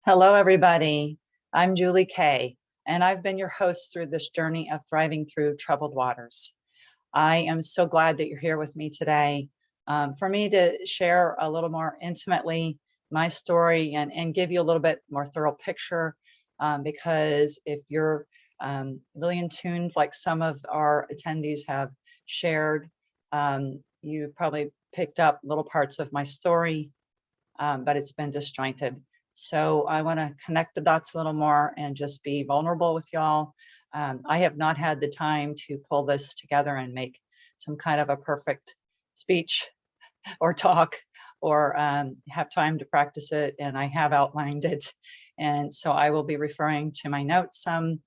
Hello, everybody. I'm Julie Kay, and I've been your host through this journey of thriving through troubled waters. I am so glad that you're here with me today for me to share a little more intimately my story and give you a little bit more thorough picture. Because if you're really in tune, like some of our attendees have shared, you probably picked up little parts of my story, but it's been disjointed. So I want to connect the dots a little more and just be vulnerable with y'all. I have not had the time to pull this together and make some kind of a perfect speech or talk or have time to practice it. And I have outlined it. And so I will be referring to my notes some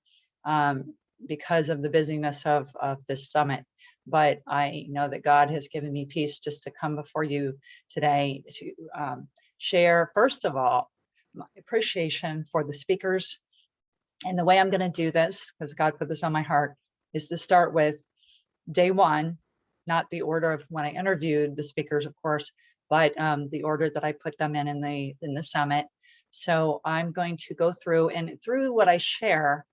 because of the busyness of this summit. But I know that God has given me peace just to come before you today to share, first of all, my appreciation for the speakers. And the way I'm going to do this, because God put this on my heart, is to start with day one, not the order of when I interviewed the speakers, of course, but the order that I put them in the summit. So I'm going to go through, and through what I share,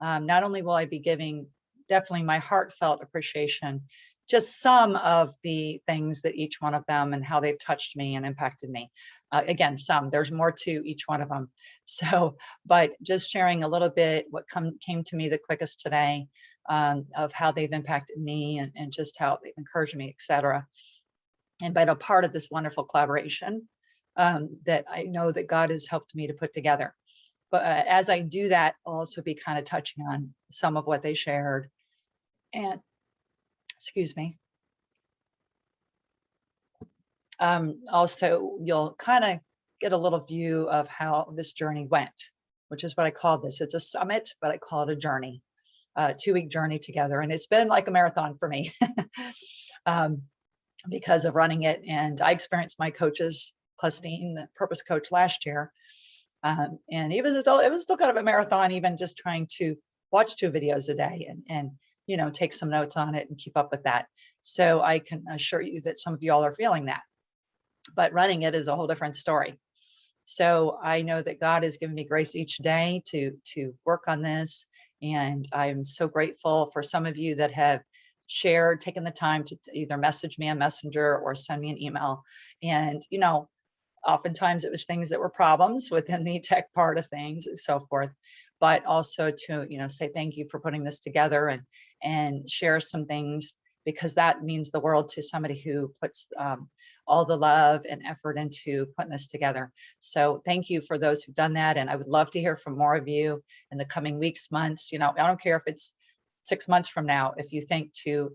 not only will I be giving definitely my heartfelt appreciation, just some of the things that each one of them and how they've touched me and impacted me. Again, there's more to each one of them. So, but just sharing a little bit what came to me the quickest today, of how they've impacted me and just how they've encouraged me, etc. And been a part of this wonderful collaboration that I know that God has helped me to put together. But as I do that, I'll also be kind of touching on some of what they shared. And excuse me. Also, you'll kind of get a little view of how this journey went, which is what I call this. It's a summit, but I call it a journey, a 2-week journey together. And it's been like a marathon for me because of running it. And I experienced my coaches, Clustine, the purpose coach last year. And it was still kind of a marathon, even just trying to watch 2 videos a day and take some notes on it and keep up with that. So I can assure you that some of you all are feeling that, but running it is a whole different story. So I know that God has given me grace each day to work on this. And I'm so grateful for some of you that have shared, taken the time to either message me on Messenger or send me an email. And, oftentimes it was things that were problems within the tech part of things and so forth, but also to, say thank you for putting this together and share some things, because that means the world to somebody who puts all the love and effort into putting this together. So thank you for those who've done that. And I would love to hear from more of you in the coming weeks, months. I don't care if it's 6 months from now, if you think to,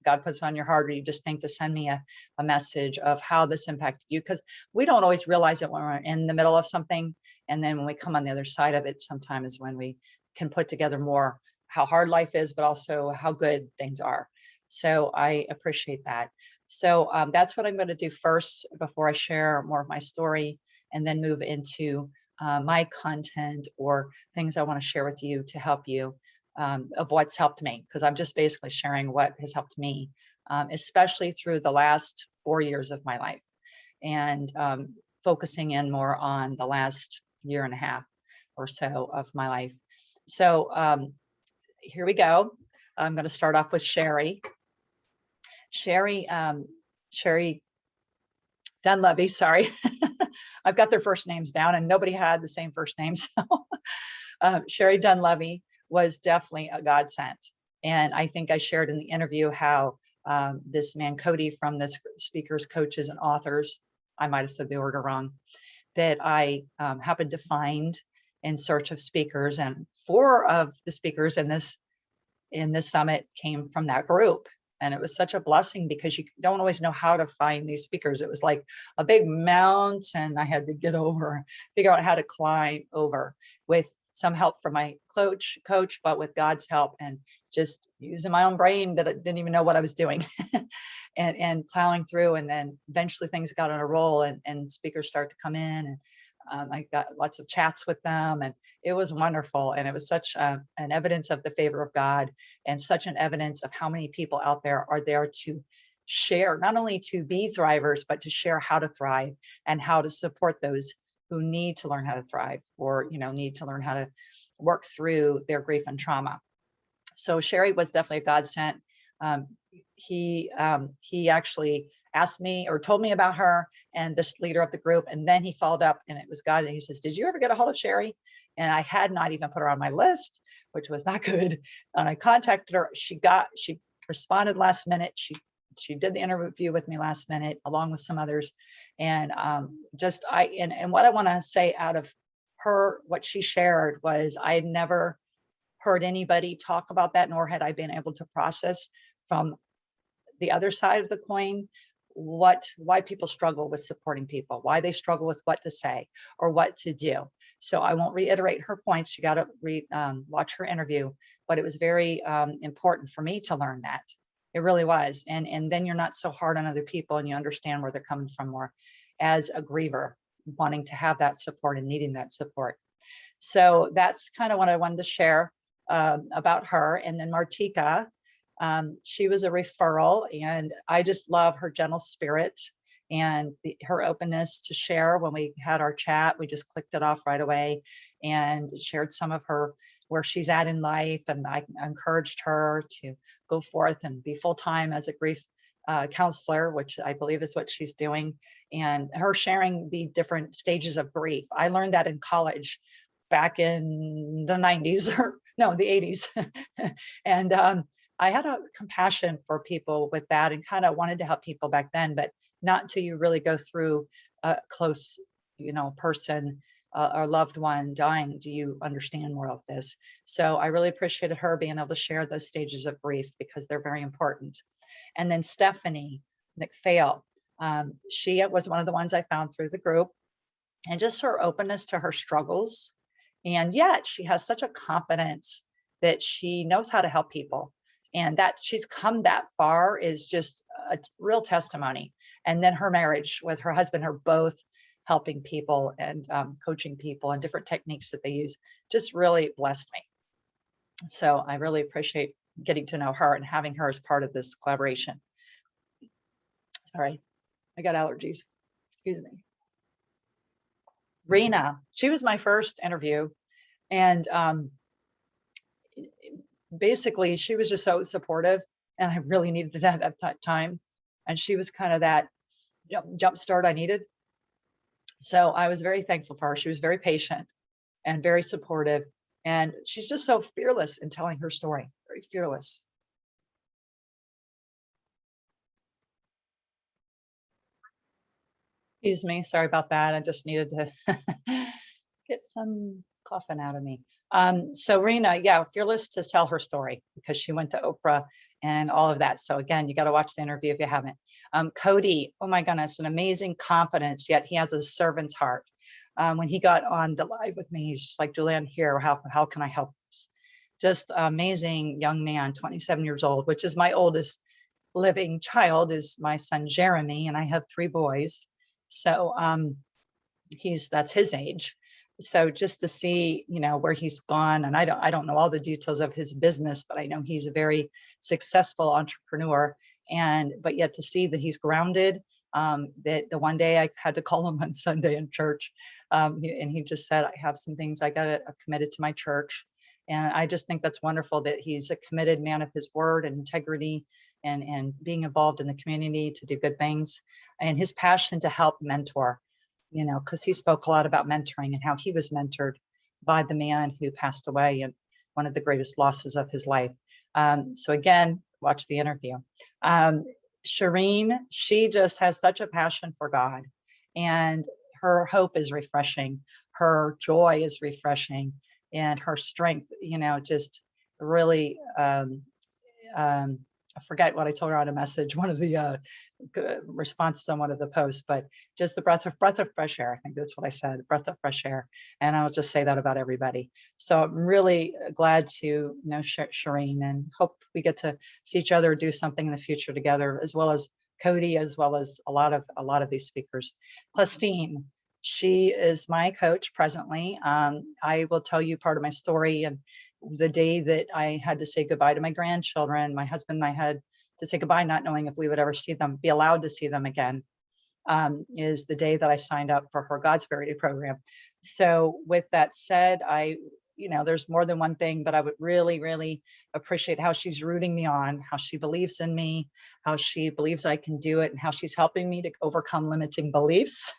God puts on your heart, or you just think to send me a message of how this impacted you, because we don't always realize it when we're in the middle of something. And then when we come on the other side of it, sometimes when we can put together more how hard life is, but also how good things are. So I appreciate that. So that's what I'm going to do first before I share more of my story, and then move into my content or things I want to share with you to help you of what's helped me, because I'm just basically sharing what has helped me, especially through the last 4 years of my life, and focusing in more on the last 1.5 years or so of my life. So here we go. I'm going to start off with Sherry. Sherry Dunleavy, sorry. I've got their first names down and nobody had the same first name. So Sherry Dunleavy was definitely a godsend. And I think I shared in the interview how this man, Cody, from this speakers, coaches, and authors, I might have said the order wrong, that I happened to find in search of speakers. And 4 of the speakers in this summit came from that group. And it was such a blessing, because you don't always know how to find these speakers. It was like a big mountain I had to get over, figure out how to climb over, with some help from my coach, but with God's help and just using my own brain that I didn't even know what I was doing and plowing through. And then eventually things got on a roll, and speakers started to come in, and I got lots of chats with them, and it was wonderful. And it was such an evidence of the favor of God, and such an evidence of how many people out there are there to share, not only to be thrivers, but to share how to thrive and how to support those who need to learn how to thrive, or, need to learn how to work through their grief and trauma. So Sherry was definitely a godsend. Um, he actually asked me or told me about her and this leader of the group. And then he followed up, and it was God. And he says, did you ever get a hold of Sherry? And I had not even put her on my list, which was not good. And I contacted her. She responded last minute. She did the interview with me last minute, along with some others. And and what I want to say out of her, what she shared was, I had never heard anybody talk about that, nor had I been able to process from the other side of the coin why people struggle with supporting people, why they struggle with what to say or what to do. So I won't reiterate her points. You got to watch her interview, but it was very important for me to learn that. It really was. And then you're not so hard on other people, and you understand where they're coming from more as a griever, wanting to have that support and needing that support. So that's kind of what I wanted to share about her. And then Martika, she was a referral, and I just love her gentle spirit and her openness to share. When we had our chat, we just clicked it off right away and shared some of her, where she's at in life. And I encouraged her to go forth and be full-time as a grief counselor, which I believe is what she's doing, and her sharing the different stages of grief. I learned that in college back in the 90s, or no, the 80s. And I had a compassion for people with that, and kind of wanted to help people back then, but not until you really go through a close, person or loved one dying, do you understand more of this. So I really appreciated her being able to share those stages of grief, because they're very important. And then Stephanie McPhail, she was one of the ones I found through the group, and just her openness to her struggles. And yet she has such a confidence that she knows how to help people. And that she's come that far is just a real testimony. And then her marriage with her husband are both helping people and coaching people, and different techniques that they use just really blessed me. So I really appreciate getting to know her and having her as part of this collaboration. Sorry, I got allergies. Excuse me. Rena, she was my first interview, and basically she was just so supportive, and I really needed that at that time. And she was kind of that jump start I needed. So I was very thankful for her. She was very patient and very supportive, and she's just so fearless in telling her story, very fearless. Excuse me, sorry about that. I just needed to get some coughing out of me. So Rena, yeah, fearless to tell her story, because she went to Oprah and all of that. So again, you got to watch the interview if you haven't. Cody, oh my goodness, an amazing confidence, yet he has a servant's heart. When he got on the live with me, he's just like, Julianne, here, how can I help this? Just amazing young man, 27 years old, which is my oldest living child, is my son, Jeremy, and I have 3 boys. So that's his age. So just to see, where he's gone, and I don't know all the details of his business, but I know he's a very successful entrepreneur, but yet to see that he's grounded. That the one day I had to call him on Sunday in church, and he just said, I have some things I've committed to my church. And I just think that's wonderful that he's a committed man of his word and integrity, and being involved in the community to do good things, and his passion to help mentor, because he spoke a lot about mentoring and how he was mentored by the man who passed away, and one of the greatest losses of his life. So again, watch the interview. Shireen, she just has such a passion for God, and her hope is refreshing. Her joy is refreshing, and her strength, just really, I forget what I told her on a message, one of the responses on one of the posts, but just the breath of fresh air. I think that's what I said, breath of fresh air. And I'll just say that about everybody. So I'm really glad to know Shireen, and hope we get to see each other do something in the future together, as well as Cody, as well as a lot of these speakers. Plastine, she is my coach presently. I will tell you part of my story. And the day that I had to say goodbye to my grandchildren, my husband and I had to say goodbye, not knowing if we would ever see them, be allowed to see them again. is the day that I signed up for her Godsperity program. So with that said, there's more than one thing, but I would really, really appreciate how she's rooting me on, how she believes in me, how she believes I can do it, and how she's helping me to overcome limiting beliefs.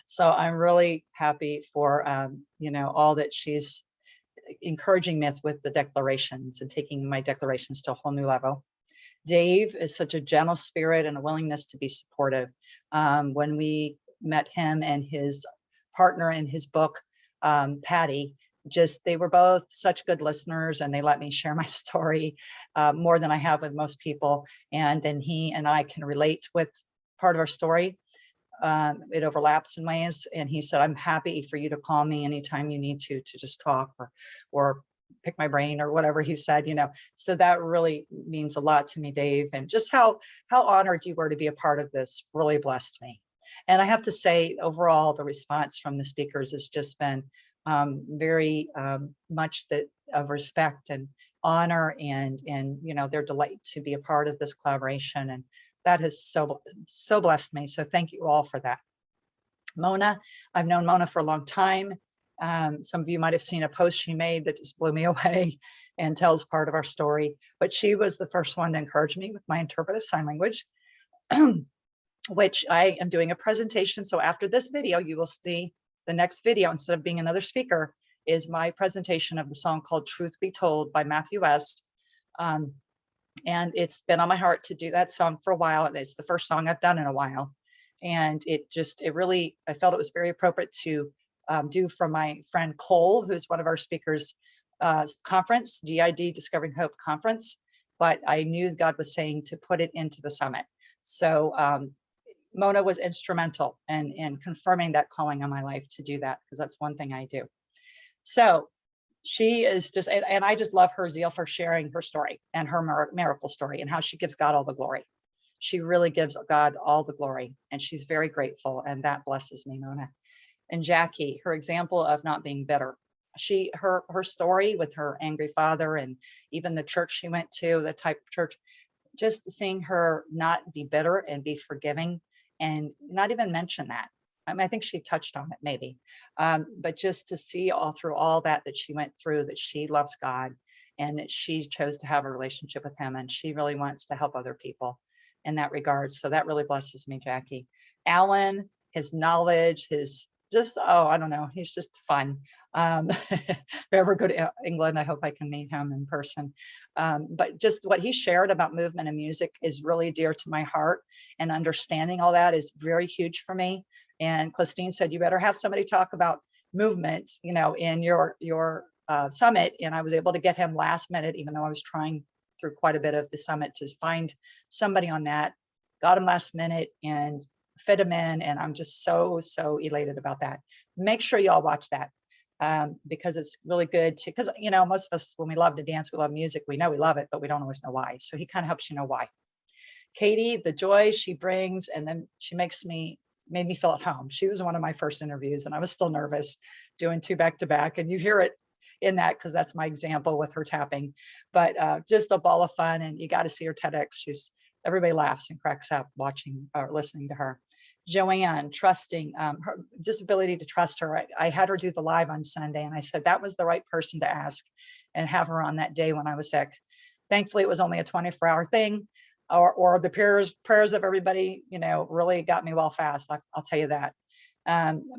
So I'm really happy for, all that she's encouraging me with the declarations and taking my declarations to a whole new level. Dave is such a gentle spirit and a willingness to be supportive. When we met him and his partner in his book, Patty, they were both such good listeners, and they let me share my story more than I have with most people. And then he and I can relate with part of our story. It overlaps in ways. And he said, I'm happy for you to call me anytime you need to just talk or pick my brain or whatever he said, so that really means a lot to me, Dave. And just how honored you were to be a part of this really blessed me. And I have to say, overall, the response from the speakers has just been very much of respect and honor and their delight to be a part of this collaboration. And that has so blessed me. So thank you all for that. Mona, I've known Mona for a long time. Some of you might have seen a post she made that just blew me away and tells part of our story, but she was the first one to encourage me with my interpretive sign language, which I am doing a presentation. So after this video, you will see the next video, instead of being another speaker, is my presentation of the song called Truth Be Told by Matthew West. And it's been on my heart to do that song for a while. And it's the first song I've done in a while. And I felt it was very appropriate to do for my friend Cole, who's one of our speakers, conference, GID Discovering Hope conference. But I knew God was saying to put it into the summit. So Mona was instrumental in confirming that calling on my life to do that, because that's one thing I do. So she is just, and I just love her zeal for sharing her story and her miracle story and how she gives God all the glory. She really gives God all the glory, and she's very grateful, and that blesses me, Mona. And Jackie, her example of not being bitter. Her story with her angry father and even the church she went to, the type of church, just seeing her not be bitter and be forgiving and not even mention that. I mean, I think she touched on it maybe, but just to see all through all that she went through, that she loves God and that she chose to have a relationship with him, and she really wants to help other people in that regard. So that really blesses me, Jackie. Alan, his knowledge, I don't know, he's just fun. If I ever go to England, I hope I can meet him in person. But just what he shared about movement and music is really dear to my heart, and understanding all that is very huge for me. And Christine said, you better have somebody talk about movement, in your summit. And I was able to get him last minute, even though I was trying through quite a bit of the summit to find somebody on that. Got him last minute and fit him in. And I'm just so elated about that. Make sure you all watch that, because it's really good because, most of us, when we love to dance, we love music, we know we love it, but we don't always know why. So he kind of helps you know why. Katie, the joy she brings, and then she made me feel at home. She was one of my first interviews, and I was still nervous doing 2 back-to-back, and you hear it in that because that's my example with her tapping. But just a ball of fun, and you got to see her TEDx. Everybody laughs and cracks up watching or listening to her. Joanne, trusting her just ability to trust her. I had her do the live on Sunday, and I said that was the right person to ask and have her on that day when I was sick. Thankfully, it was only a 24-hour thing. Or the prayers of everybody, really got me well fast. I'll tell you that.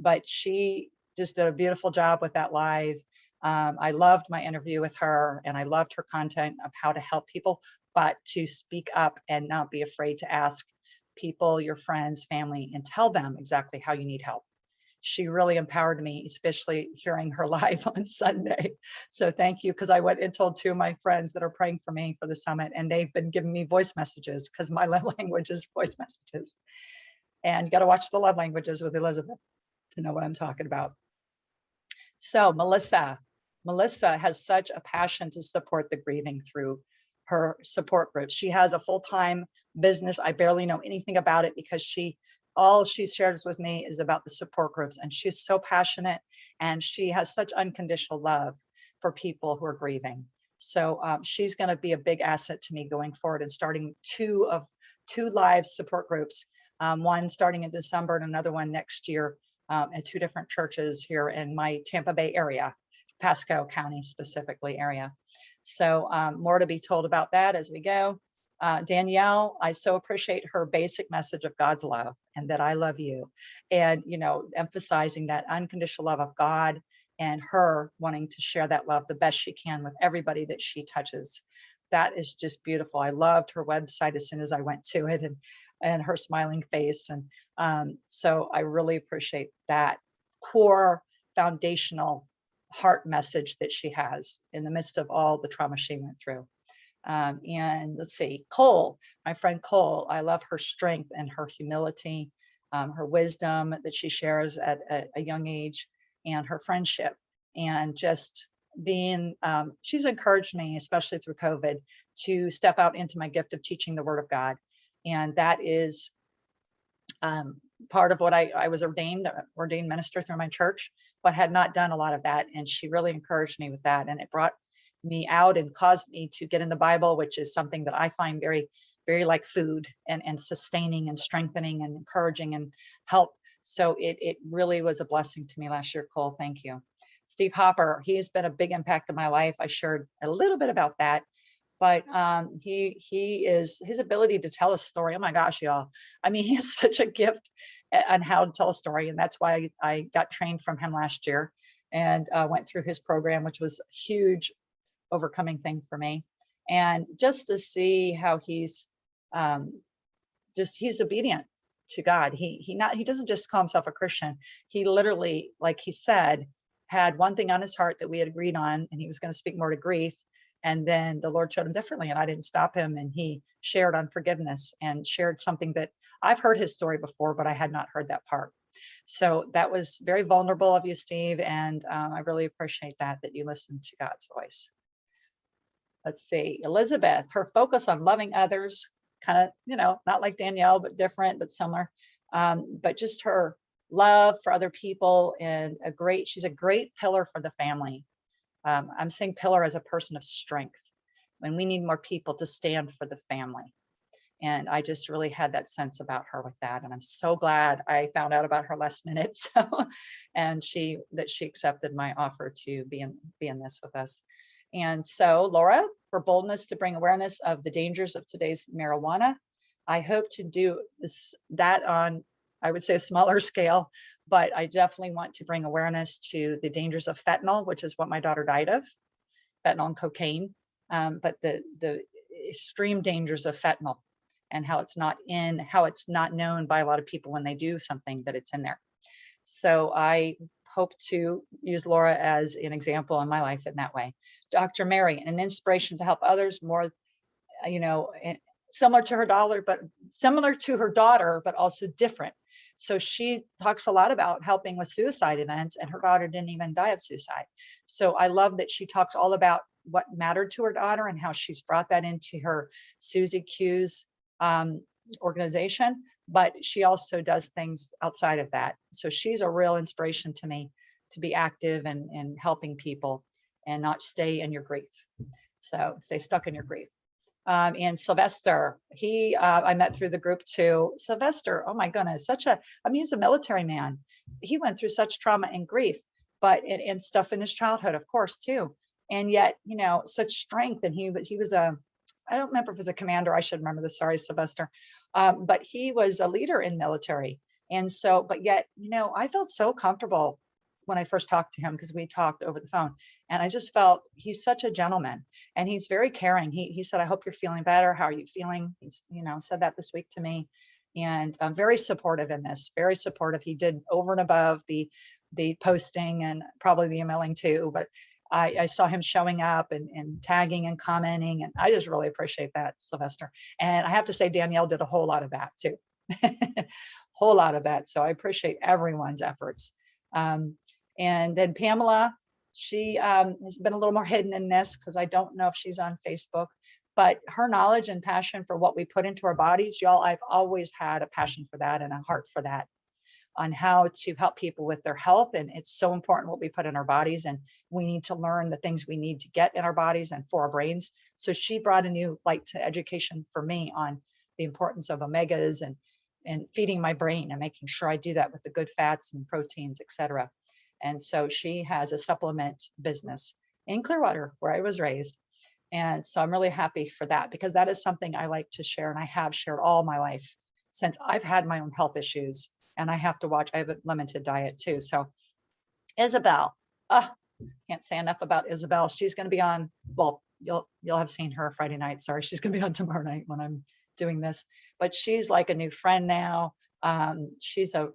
But she just did a beautiful job with that live. I loved my interview with her, and I loved her content of how to help people, but to speak up and not be afraid to ask people, your friends, family, and tell them exactly how you need help. She really empowered me, especially hearing her live on Sunday. So thank you, because I went and told 2 of my friends that are praying for me for the summit, and they've been giving me voice messages because my love language is voice messages. And you got to watch the love languages with Elizabeth to know what I'm talking about. So Melissa has such a passion to support the grieving through her support groups. She has a full-time business. I barely know anything about it because all she shares with me is about the support groups, and she's so passionate, and she has such unconditional love for people who are grieving. So she's going to be a big asset to me going forward, and starting two live support groups one starting in December and another one next year at 2 different churches here in my Tampa Bay area, Pasco County specifically area. So more to be told about that as we go. Danielle, I so appreciate her basic message of God's love and that I love you. And, emphasizing that unconditional love of God and her wanting to share that love the best she can with everybody that she touches. That is just beautiful. I loved her website as soon as I went to it, and her smiling face. And so I really appreciate that core foundational heart message that she has in the midst of all the trauma she went through. And let's see, Cole, my friend Cole, I love her strength and her humility, her wisdom that she shares at a young age, and her friendship, and just being, she's encouraged me, especially through COVID, to step out into my gift of teaching the Word of God. And that is part of what I was ordained minister through my church, but had not done a lot of that. And she really encouraged me with that. And it brought me out and caused me to get in the Bible, which is something that I find very, very like food, and sustaining and strengthening and encouraging and help. So it really was a blessing to me last year, Cole. Thank you. Steve Hopper, he's been a big impact in my life. I shared a little bit about that, but he is, his ability to tell a story. Oh my gosh, y'all. I mean, he has such a gift on how to tell a story. And that's why I got trained from him last year and went through his program, which was a huge overcoming thing for me. And just to see how he's he's obedient to God. He doesn't just call himself a Christian. He literally, like he said, had one thing on his heart that we had agreed on, and he was going to speak more to grief. And then the Lord showed him differently, and I didn't stop him. And he shared on forgiveness and shared something that I've heard his story before, but I had not heard that part. So that was very vulnerable of you, Steve. And I really appreciate that you listened to God's voice. Let's see, Elizabeth, her focus on loving others, kind of, not like Danielle, but different, but similar. But just her love for other people, and she's a great pillar for the family. I'm saying pillar as a person of strength when we need more people to stand for the family. And I just really had that sense about her with that. And I'm so glad I found out about her last minute. So, and she accepted my offer to be in this with us. And so Laura, for boldness to bring awareness of the dangers of today's marijuana. I hope to do that on, I would say, a smaller scale, but I definitely want to bring awareness to the dangers of fentanyl, which is what my daughter died of, fentanyl and cocaine, but the extreme dangers of fentanyl and how it's not known by a lot of people when they do something that it's in there. So I hope to use Laura as an example in my life in that way. Dr. Mary, an inspiration to help others more, similar to her daughter, but also different. So she talks a lot about helping with suicide events, and her daughter didn't even die of suicide. So I love that she talks all about what mattered to her daughter and how she's brought that into her Susie Q's organization, but she also does things outside of that. So she's a real inspiration to me to be active and helping people and not stay in your grief. So stay stuck in your grief. And Sylvester, I met through the group too. Sylvester, oh my goodness, he's a military man. He went through such trauma and grief, but and stuff in his childhood, of course, too. And yet, such strength. And he was I don't remember if he was a commander. I should remember this. Sorry, Sylvester. But he was a leader in military. And so, but yet, I felt so comfortable when I first talked to him, because we talked over the phone, and I just felt he's such a gentleman, and he's very caring. He said, I hope you're feeling better. How are you feeling? He's, said that this week to me, and I'm very supportive in this, very supportive. He did over and above the posting and probably the emailing too, but I saw him showing up and tagging and commenting, and I just really appreciate that, Sylvester. And I have to say, Danielle did a whole lot of that too, whole lot of that. So I appreciate everyone's efforts. And then Pamela, she has been a little more hidden in this because I don't know if she's on Facebook, but her knowledge and passion for what we put into our bodies, y'all, I've always had a passion for that and a heart for that, on how to help people with their health. And it's so important what we put in our bodies, and we need to learn the things we need to get in our bodies and for our brains. So she brought a new light to education for me on the importance of omegas and and feeding my brain and making sure I do that with the good fats and proteins, etc. And so she has a supplement business in Clearwater, where I was raised. And so I'm really happy for that, because that is something I like to share, and I have shared all my life since I've had my own health issues, and I have to watch. I have a limited diet too. So Isabel, can't say enough about Isabel. She's going to be on. Well, you'll have seen her Friday night. Sorry, she's going to be on tomorrow night when I'm doing this. But she's like a new friend now. She's a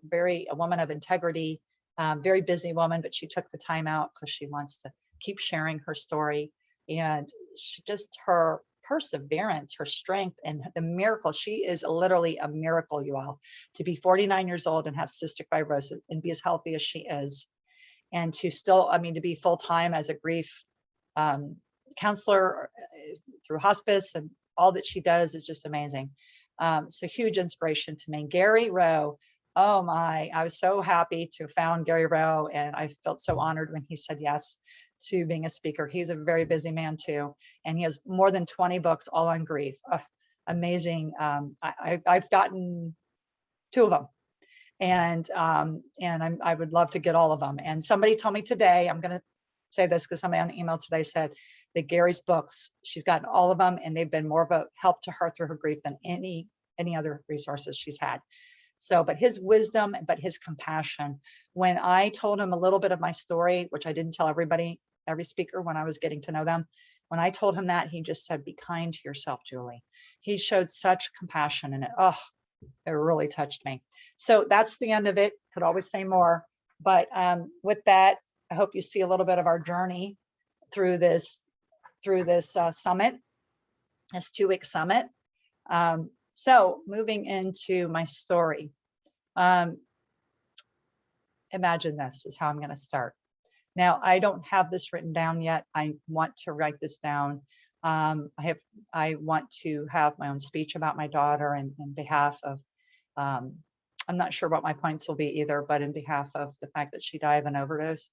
woman of integrity, very busy woman, but she took the time out because she wants to keep sharing her story, and she just her perseverance, her strength, and the miracle. She is literally a miracle, you all, to be 49 years old and have cystic fibrosis and be as healthy as she is, and to still, I mean, to be full-time as a grief counselor through hospice, and all that she does is just amazing. So huge inspiration to me. Gary Rowe, oh my, I was so happy to have found Gary Rowe, and I felt so honored when he said yes to being a speaker. He's a very busy man too, and he has more than 20 books all on grief. Amazing. I've gotten 2 of them, and I would love to get all of them. And somebody told me today, I'm going to say this because somebody on the email today said that Gary's books, she's gotten all of them, and they've been more of a help to her through her grief than any other resources she's had. So, but his wisdom, but his compassion. When I told him a little bit of my story, which I didn't tell everybody, every speaker when I was getting to know them, when I told him that, he just said, "Be kind to yourself, Julie." He showed such compassion in it. Oh, it really touched me. So that's the end of it. Could always say more, but with that, I hope you see a little bit of our journey through this summit, this 2-week summit. So moving into my story, imagine this is how I'm going to start. Now, I don't have this written down yet. I want to write this down. I want to have my own speech about my daughter, and in behalf of, I'm not sure what my points will be either, but in behalf of the fact that she died of an overdose.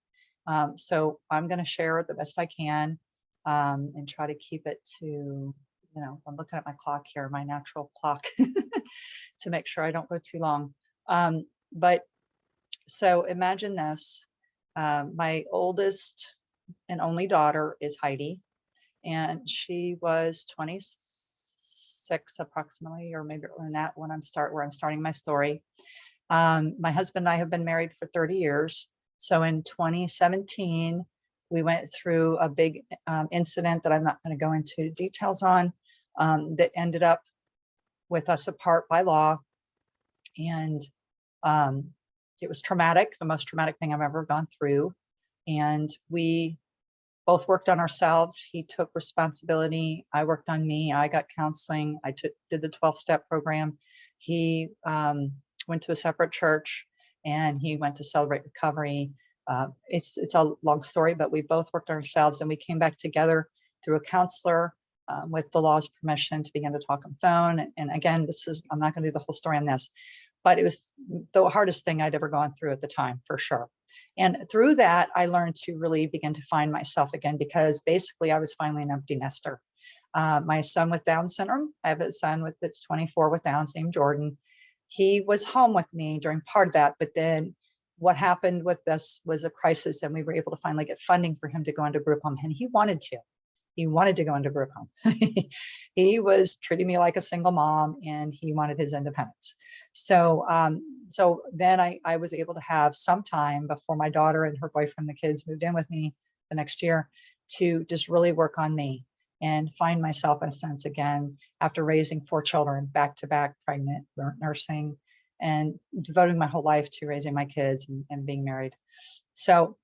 So I'm going to share it the best I can, and try to keep it to, I'm looking at my clock here, my natural clock, to make sure I don't go too long. But so imagine this. My oldest and only daughter is Heidi, and she was 26 approximately, or maybe earlier than that, when I'm starting my story. My husband and I have been married for 30 years. So in 2017, we went through a big incident that I'm not going to go into details on, that ended up with us apart by law. And it was traumatic, the most traumatic thing I've ever gone through. And we both worked on ourselves. He took responsibility. I worked on me. I got counseling. I did the 12-step program. He went to a separate church, and he went to Celebrate Recovery. It's a long story, but we both worked on ourselves, and we came back together through a counselor, with the law's permission, to begin to talk on the phone. And again, I'm not going to do the whole story on this, but it was the hardest thing I'd ever gone through at the time, for sure. And through that, I learned to really begin to find myself again, because basically I was finally an empty nester. My son with Down syndrome, I have a son that's 24 with Down's, named Jordan. He was home with me during part of that, but then what happened with this was a crisis, and we were able to finally get funding for him to go into group home, and he wanted to. He wanted to go into group home. He was treating me like a single mom, and he wanted his independence. So then I was able to have some time before my daughter and her boyfriend, the kids, moved in with me the next year, to just really work on me and find myself, in a sense, again, after raising 4 children, back to back, pregnant, nursing, and devoting my whole life to raising my kids and being married. So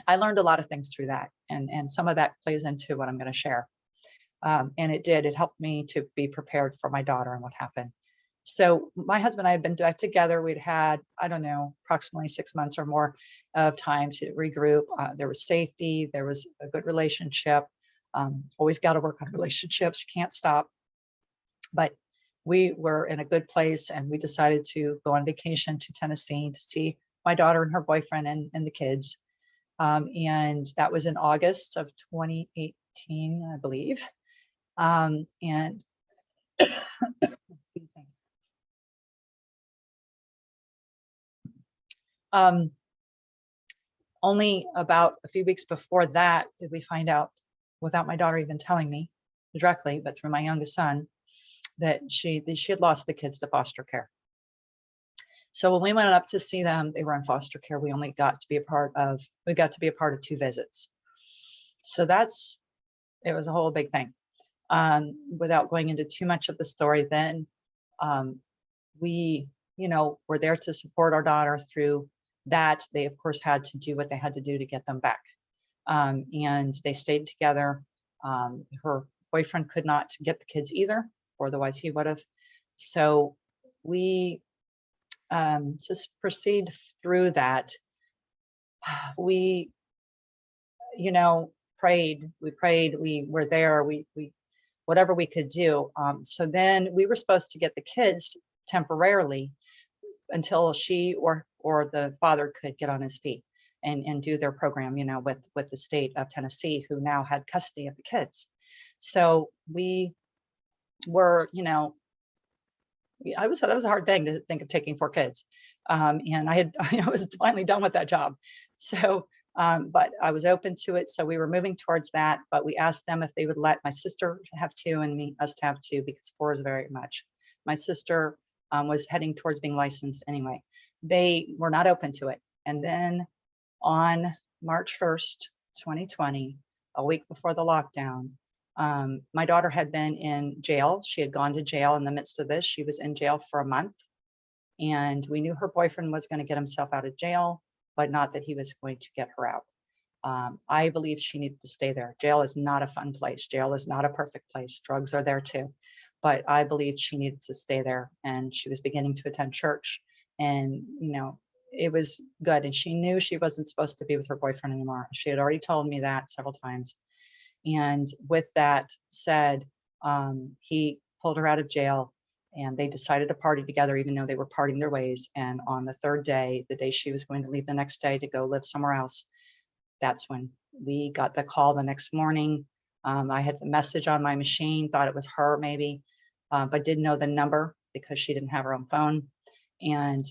I learned a lot of things through that, and some of that plays into what I'm going to share. And it helped me to be prepared for my daughter and what happened. So my husband and I had been back together. We'd had, I don't know, approximately 6 months or more of time to regroup. There was safety. There was a good relationship. Always got to work on relationships. You can't stop. But we were in a good place, and we decided to go on vacation to Tennessee to see my daughter and her boyfriend and the kids. And that was in August of 2018, I believe. And Um, Only about a few weeks before that did we find out, without my daughter even telling me directly, but through my youngest son, that she had lost the kids to foster care. So when we went up to see them, they were in foster care. We got to be a part of 2 visits. So it was a whole big thing. Without going into too much of the story, then we, were there to support our daughter through that. They, of course, had to do what they had to do to get them back. And they stayed together. Her boyfriend could not get the kids either, or otherwise he would have. So we just proceed through that. We, prayed. We were there. We whatever we could do. So then we were supposed to get the kids temporarily until she or the father could get on his feet and do their program, with the state of Tennessee, who now had custody of the kids. So we were, that was a hard thing to think of, taking 4 kids. And I was finally done with that job. So, but I was open to it. So we were moving towards that, but we asked them if they would let my sister have 2 and us to have 2, because 4 is very much. My sister was heading towards being licensed anyway. They were not open to it. And then on March 1st, 2020, a week before the lockdown, my daughter had been in jail. She had gone to jail in the midst of this. She was in jail for a month, and we knew her boyfriend was going to get himself out of jail, but not that he was going to get her out. I believe she needed to stay there. Jail is not a fun place. Jail is not a perfect place. Drugs are there too. But I believed she needed to stay there, and she was beginning to attend church, and, it was good. And she knew she wasn't supposed to be with her boyfriend anymore. She had already told me that several times. And with that said, he pulled her out of jail, and they decided to party together, even though they were parting their ways. And on the 3rd day, the day she was going to leave the next day to go live somewhere else, that's when we got the call the next morning. I had the message on my machine, thought it was her maybe, but didn't know the number because she didn't have her own phone, and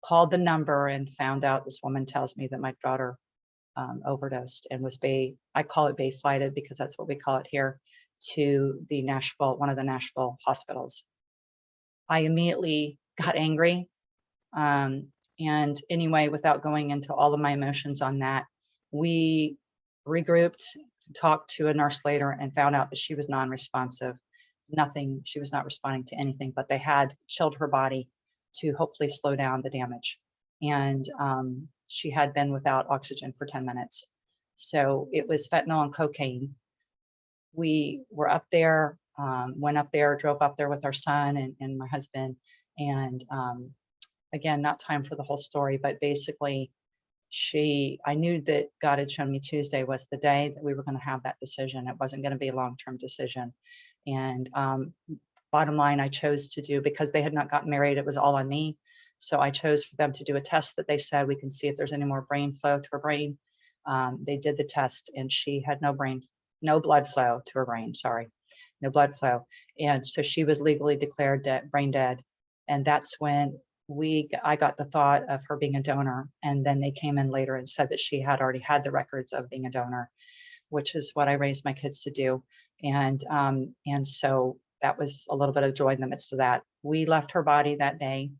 called the number and found out, this woman tells me that my daughter overdosed and was I call it bay flighted, because that's what we call it here, to one of the Nashville hospitals. I immediately got angry. And anyway, without going into all of my emotions on that, we regrouped, talked to a nurse later, and found out that she was non-responsive. Nothing, she was not responding to anything, but they had chilled her body to hopefully slow down the damage. And she had been without oxygen for 10 minutes. So it was fentanyl and cocaine. We were up there, went up there, drove up there with our son and my husband. And again, not time for the whole story, but basically I knew that God had shown me Tuesday was the day that we were going to have that decision. It wasn't going to be a long-term decision. And bottom line, I chose to do, because they had not gotten married, it was all on me. So I chose for them to do a test that they said we can see if there's any more brain flow to her brain. They did the test, and she had no blood flow to her brain, no blood flow. And so she was legally declared dead, brain dead. And that's when I got the thought of her being a donor. And then they came in later and said that she had already had the records of being a donor, which is what I raised my kids to do. And so that was a little bit of joy in the midst of that. We left her body that day.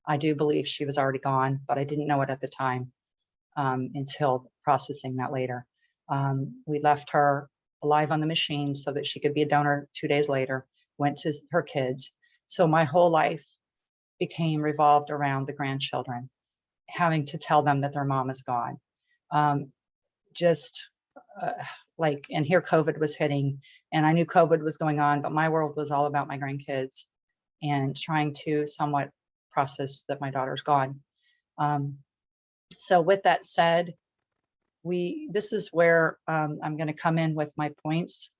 I do believe she was already gone, but I didn't know it at the time until processing that later. We left her alive on the machine so that she could be a donor 2 days later, went to her kids. So my whole life became revolved around the grandchildren, having to tell them that their mom is gone. And here COVID was hitting, and I knew COVID was going on, but my world was all about my grandkids and trying to somewhat process that my daughter's gone. So with that said, this is where I'm going to come in with my points.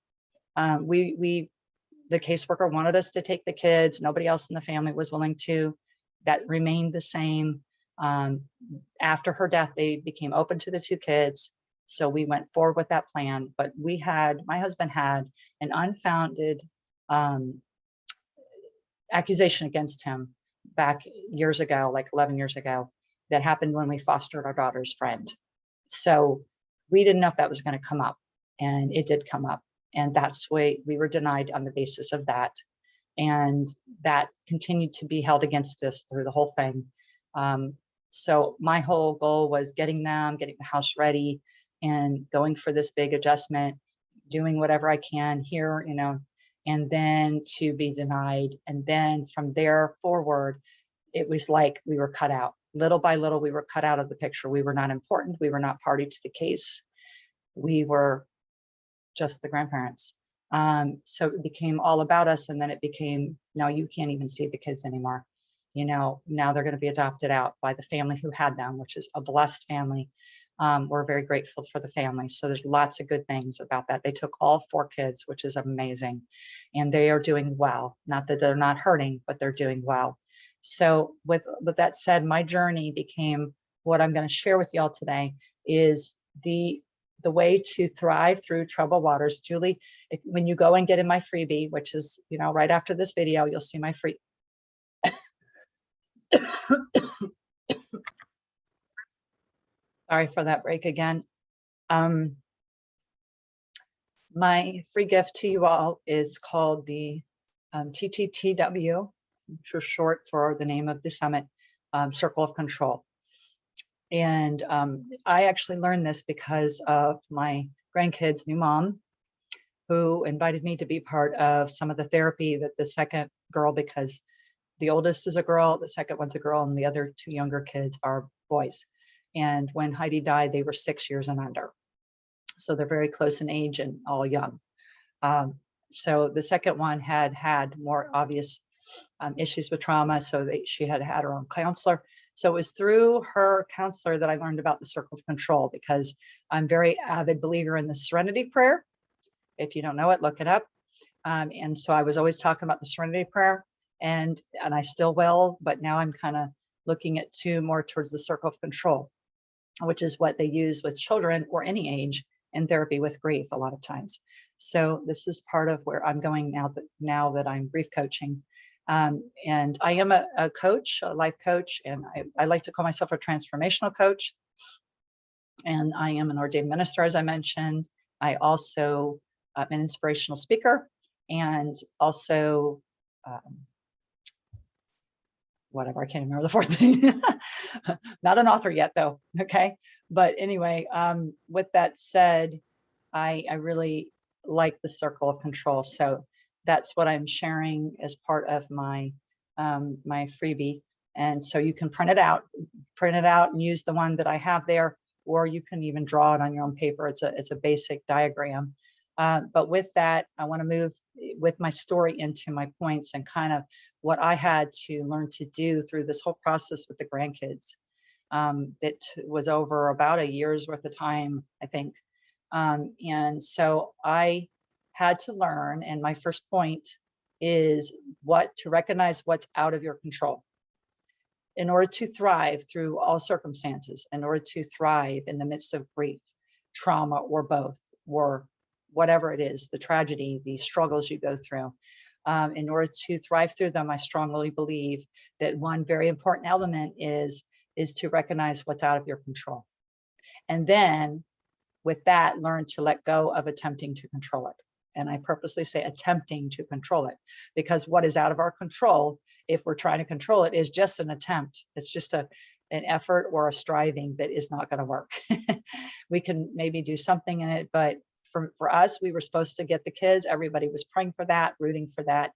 The caseworker wanted us to take the kids. Nobody else in the family was willing to. That remained the same. After her death, they became open to the 2 kids. So we went forward with that plan. But my husband had an unfounded accusation against him back years ago, like 11 years ago. that happened when we fostered our daughter's friend. So we didn't know if that was going to come up, and it did come up. And that's why we were denied on the basis of that. And that continued to be held against us through the whole thing. So my whole goal was getting the house ready and going for this big adjustment, doing whatever I can here, and then to be denied. And then from there forward, it was like we were cut out. Little by little, we were cut out of the picture. We were not important. We were not party to the case. We were just the grandparents. So it became all about us. And then it became, no, you can't even see the kids anymore. Now they're going to be adopted out by the family who had them, which is a blessed family. We're very grateful for the family. So there's lots of good things about that. They took all 4 kids, which is amazing. And they are doing well. Not that they're not hurting, but they're doing well. So with that said, my journey became what I'm going to share with y'all today is the way to thrive through troubled waters. Julie, when you go and get in my freebie, which is, right after this video, you'll see my free. Sorry for that break again. My free gift to you all is called the THRU, which is short for the name of the summit, Circle of Control. And I actually learned this because of my grandkids' new mom, who invited me to be part of some of the therapy that the second girl, because the oldest is a girl, the second one's a girl, and the other 2 younger kids are boys. And when Heidi died, they were 6 years and under. So they're very close in age and all young. So the second one had more obvious issues with trauma. So she had her own counselor. So it was through her counselor that I learned about the Circle of Control, because I'm very avid believer in the Serenity Prayer. If you don't know it, look it up. And so I was always talking about the Serenity Prayer, and I still will, but now I'm kind of looking at more towards the Circle of Control, which is what they use with children or any age in therapy with grief a lot of times. So this is part of where I'm going now that I'm grief coaching. And I am a coach, a life coach, and I like to call myself a transformational coach. And I am an ordained minister, as I mentioned. I also am an inspirational speaker, and also whatever, I can't remember the 4th thing. Not an author yet, though. Okay. But anyway, with that said, I really like the Circle of Control. So that's what I'm sharing as part of my my freebie. And so you can print it out and use the one that I have there, or you can even draw it on your own paper. It's a basic diagram. But with that, I want to move with my story into my points and kind of what I had to learn to do through this whole process with the grandkids. That was over about a year's worth of time, I think. And so I had to learn, and my first point is to recognize what's out of your control. In order to thrive through all circumstances, in order to thrive in the midst of grief, trauma, or both, or whatever it is, the tragedy, the struggles you go through, in order to thrive through them, I strongly believe that one very important element is to recognize what's out of your control. And then with that, learn to let go of attempting to control it. And I purposely say attempting to control it, because what is out of our control, if we're trying to control it, is just an attempt. It's just an effort or a striving that is not going to work. We can maybe do something in it, but for us, we were supposed to get the kids. Everybody was praying for that, rooting for that,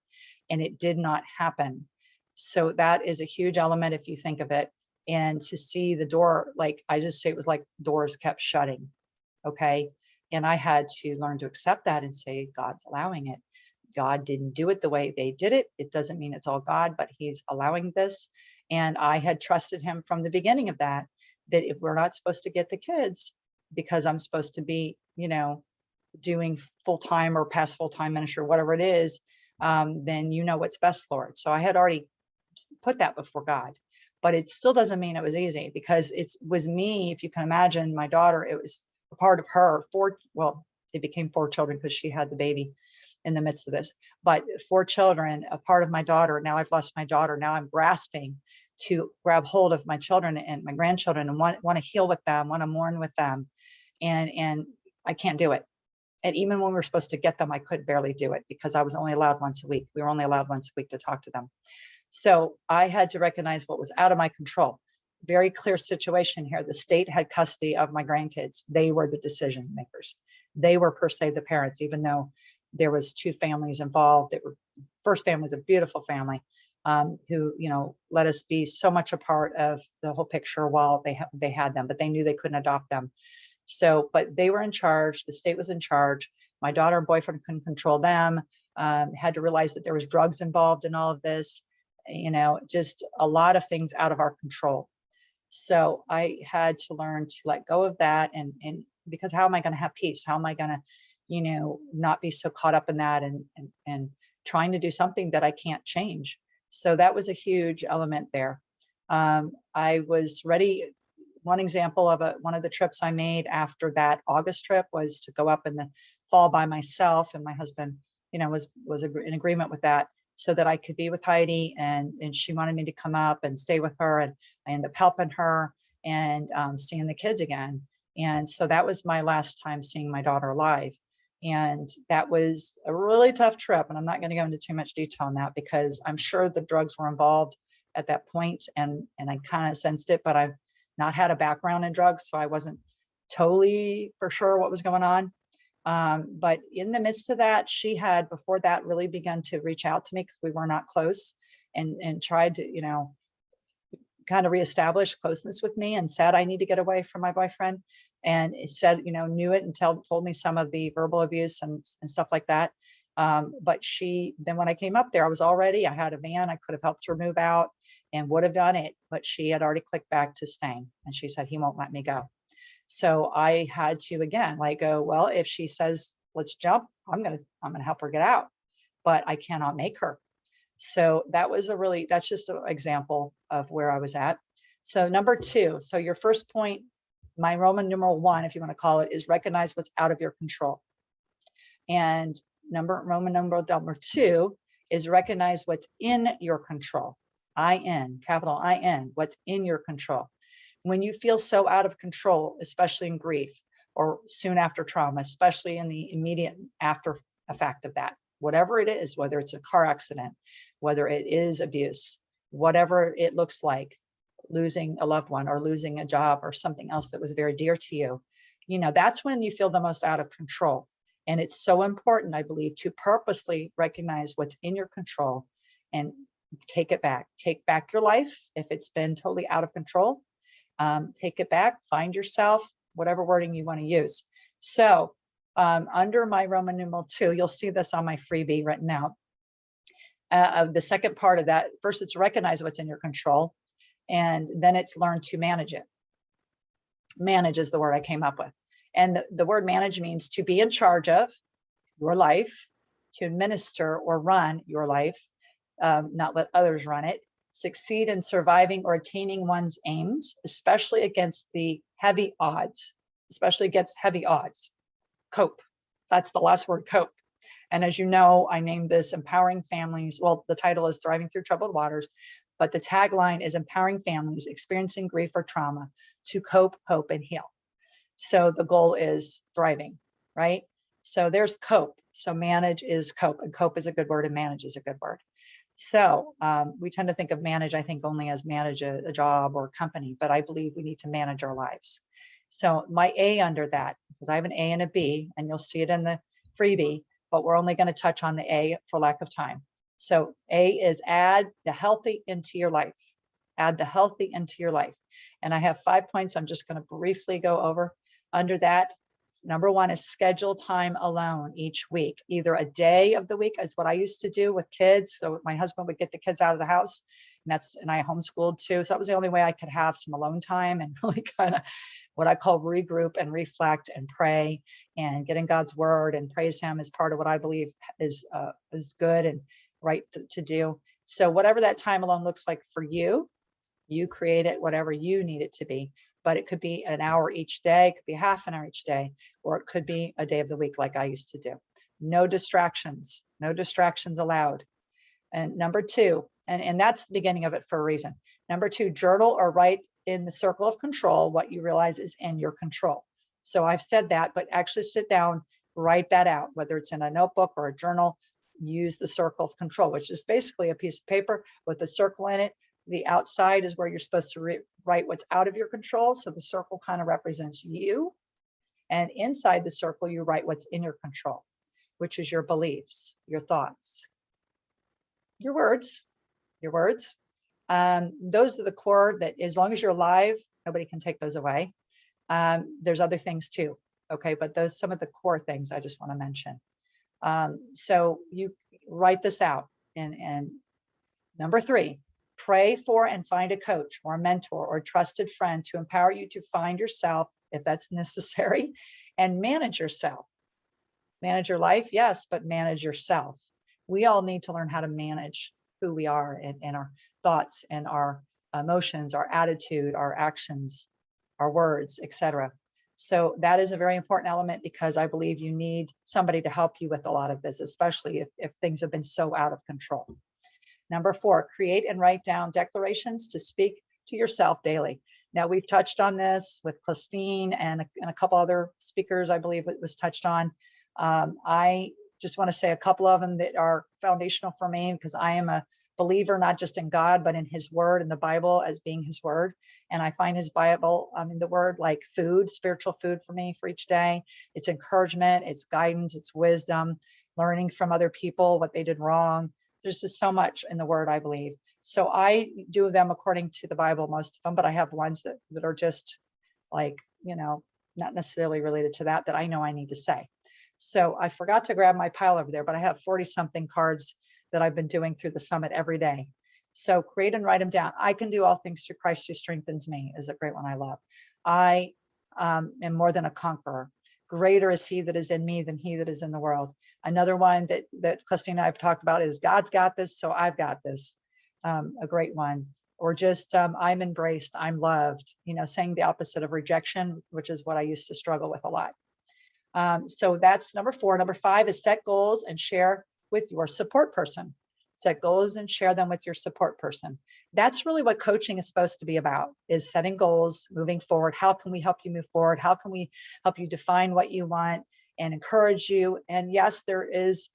and it did not happen. So that is a huge element if you think of it. And to see the door, like I just say, it was like doors kept shutting. Okay. And I had to learn to accept that and say, God's allowing it. God didn't do it the way they did it. It doesn't mean it's all God, but he's allowing this. And I had trusted him from the beginning of that if we're not supposed to get the kids because I'm supposed to be, doing full-time or past full-time ministry, or whatever it is, then you know what's best, Lord. So I had already put that before God, but it still doesn't mean it was easy, because it was me. If you can imagine, my daughter, it was a part of her it became 4 children because she had the baby in the midst of this, but 4 children, a part of my daughter. Now I've lost my daughter. Now I'm grasping to grab hold of my children and my grandchildren and want to heal with them, want to mourn with them. And I can't do it. And even when we were supposed to get them, I could barely do it because I was only allowed once a week. We were only allowed once a week to talk to them. So I had to recognize what was out of my control. Very clear situation here. The state had custody of my grandkids. They were the decision makers. They were per se the parents, even though there was two families involved. First family was a beautiful family who, let us be so much a part of the whole picture while they had them, but they knew they couldn't adopt them. So, but they were in charge. The state was in charge. My daughter and boyfriend couldn't control them. Had to realize that there was drugs involved in all of this. Just a lot of things out of our control. So I had to learn to let go of that, and because how am I going to have peace? How am I going to, not be so caught up in that and trying to do something that I can't change? So that was a huge element there. I was ready. One example of one of the trips I made after that August trip was to go up in the fall by myself, and my husband, was in agreement with that, so that I could be with Heidi, and she wanted me to come up and stay with her, and I ended up helping her and seeing the kids again. And so that was my last time seeing my daughter alive. And that was a really tough trip. And I'm not going to go into too much detail on that because I'm sure the drugs were involved at that point, and I kind of sensed it, but I've not had a background in drugs, so I wasn't totally for sure what was going on. But in the midst of that, she had before that really begun to reach out to me because we were not close, and tried to, kind of reestablish closeness with me, and said, I need to get away from my boyfriend. And it said, knew it and told me some of the verbal abuse and stuff like that. But then when I came up there, I was all ready. I had a van. I could have helped her move out and would have done it, but she had already clicked back to staying. And she said, he won't let me go. So I had to, again, go, well, if she says, let's jump, I'm going to help her get out, but I cannot make her. So that's just an example of where I was at. So number 2, so your first point, my Roman numeral 1, if you want to call it, is recognize what's out of your control. And Roman numeral number 2 is recognize what's in your control. I-N, capital I-N, what's in your control. When you feel so out of control, especially in grief or soon after trauma, especially in the immediate after effect of that, whatever it is, whether it's a car accident, whether it is abuse, whatever it looks like, losing a loved one or losing a job or something else that was very dear to you, that's when you feel the most out of control. And it's so important, I believe, to purposely recognize what's in your control and take it back. Take back your life if it's been totally out of control. Take it back, find yourself, whatever wording you want to use. So under my Roman numeral 2, you'll see this on my freebie written out. The second part of that, first it's recognize what's in your control, and then it's learn to manage it. Manage is the word I came up with. And the word manage means to be in charge of your life, to administer or run your life, not let others run it, succeed in surviving or attaining one's aims, especially against heavy odds. Cope. That's the last word, cope. And as you know, I named this Empowering Families. Well, the title is Thriving Through Troubled Waters, but the tagline is Empowering Families Experiencing Grief or Trauma to Cope, Hope, and Heal. So the goal is thriving, right? So there's cope. So manage is cope, and cope is a good word, and manage is a good word. So we tend to think of manage, I think, only as manage a job or a company, but I believe we need to manage our lives. So my A under that, because I have an A and a B, and you'll see it in the freebie, but we're only going to touch on the A for lack of time. So A is add the healthy into your life. Add the healthy into your life. And I have 5 points I'm just going to briefly go over. Under that, number 1 is schedule time alone each week. Either a day of the week is what I used to do with kids. So my husband would get the kids out of the house, and I homeschooled too. So that was the only way I could have some alone time and really kind of what I call regroup and reflect and pray and get in God's word and praise him is part of what I believe is good and right to do. So whatever that time alone looks like for you, you create it, whatever you need it to be. But it could be an hour each day, it could be half an hour each day, or it could be a day of the week like I used to do. No distractions allowed. And number 2, and that's the beginning of it for a reason. Number 2, journal or write in the circle of control what you realize is in your control. So I've said that, but actually sit down, write that out, whether it's in a notebook or a journal. Use the circle of control, which is basically a piece of paper with a circle in it. The outside is where you're supposed to write what's out of your control. So the circle kind of represents you. And inside the circle, you write what's in your control, which is your beliefs, your thoughts, your words, your words. Those are the core that as long as you're alive, nobody can take those away. There's other things too. Okay. But those, some of the core things I just want to mention. So you write this out. And number 3, pray for and find a coach or a mentor or a trusted friend to empower you to find yourself if that's necessary, and manage yourself. Manage your life, yes, but manage yourself. We all need to learn how to manage who we are and our thoughts and our emotions, our attitude, our actions, our words, etc. So that is a very important element because I believe you need somebody to help you with a lot of this, especially if things have been so out of control. Number 4, create and write down declarations to speak to yourself daily. Now, we've touched on this with Christine and a couple other speakers, I believe it was touched on. I just want to say a couple of them that are foundational for me because I am a believer, not just in God, but in his word and the Bible as being his word. And I find his Bible, the word like food, spiritual food for me for each day. It's encouragement, it's guidance, it's wisdom, learning from other people, what they did wrong. There's just so much in the word, I believe. So I do them according to the Bible, most of them, but I have ones that are just like, not necessarily related to that I know I need to say. So I forgot to grab my pile over there, but I have 40 something cards that I've been doing through the summit every day. So create and write them down. I can do all things through Christ who strengthens me is a great one I love. I am more than a conqueror. Greater is he that is in me than he that is in the world. Another one that Christine and I have talked about is God's got this, so I've got this. A great one. Or just I'm embraced, I'm loved, saying the opposite of rejection, which is what I used to struggle with a lot. So that's number 4. Number 5 is set goals and share with your support person. Set goals and share them with your support person. That's really what coaching is supposed to be about, is setting goals, moving forward. How can we help you move forward? How can we help you define what you want and encourage you? And yes, there is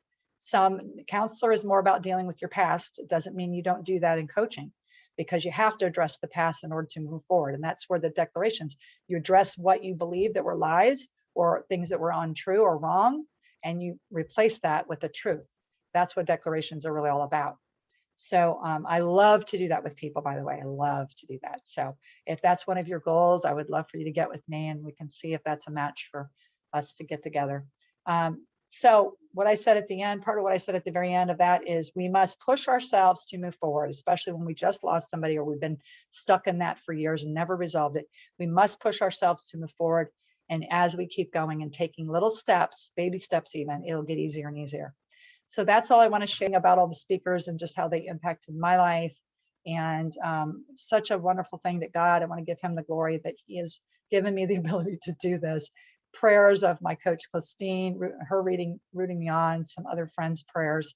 some counselor is more about dealing with your past. It doesn't mean you don't do that in coaching, because you have to address the past in order to move forward. And that's where the declarations, you address what you believe that were lies or things that were untrue or wrong, and you replace that with the truth. That's what declarations are really all about. So I love to do that with people, by the way. I love to do that. So if that's one of your goals, I would love for you to get with me and we can see if that's a match for us to get together. So what I said at the end, part of what I said at the very end of that is we must push ourselves to move forward, especially when we just lost somebody or we've been stuck in that for years and never resolved it. We must push ourselves to move forward. And as we keep going and taking little steps, baby steps even, it'll get easier and easier. So that's all I want to share about all the speakers and just how they impacted my life. And such a wonderful thing that God, I want to give him the glory that he has given me the ability to do this. Prayers of my coach, Christine, her rooting me on, some other friends' prayers,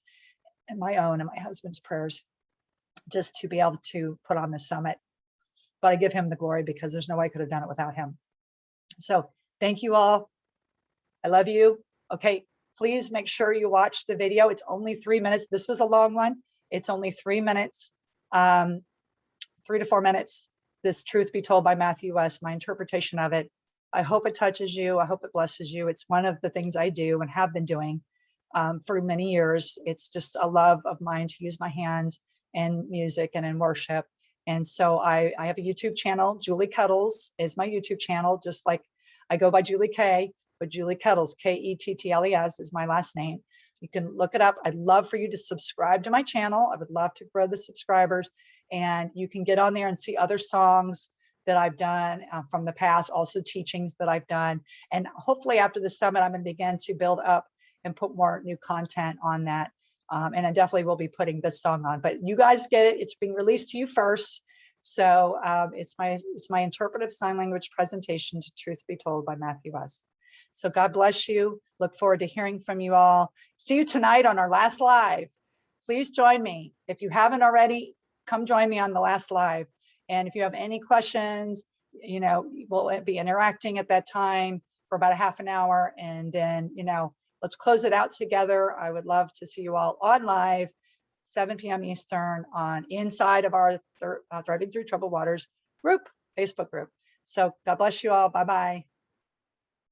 and my own and my husband's prayers, just to be able to put on the summit. But I give him the glory because there's no way I could have done it without him. So thank you all. I love you. Okay, please make sure you watch the video. It's only 3 minutes. This was a long one. It's only 3 minutes, 3 to 4 minutes. This Truth Be Told by Matthew West, my interpretation of it. I hope it touches you. I hope it blesses you. It's one of the things I do and have been doing for many years. It's just a love of mine to use my hands in music and in worship. And so I have a YouTube channel. Julie Kettles is my YouTube channel, just like I go by Julie Kay, but Julie Kettles, Kettles is my last name. You can look it up. I'd love for you to subscribe to my channel. I would love to grow the subscribers. And you can get on there and see other songs that I've done from the past, also teachings that I've done. And hopefully after the summit, I'm going to begin to build up and put more new content on that. And I definitely will be putting this song on, but you guys get it. It's being released to you first. So it's my interpretive sign language presentation to Truth Be Told by Matthew West. So God bless you. Look forward to hearing from you all. See you tonight on our last live. Please join me. If you haven't already, come join me on the last live. And if you have any questions, we'll be interacting at that time for about a half an hour. And then, let's close it out together. I would love to see you all on live, 7 p.m. Eastern, on inside of our Thriving Through Troubled Waters group, Facebook group. So God bless you all. Bye-bye.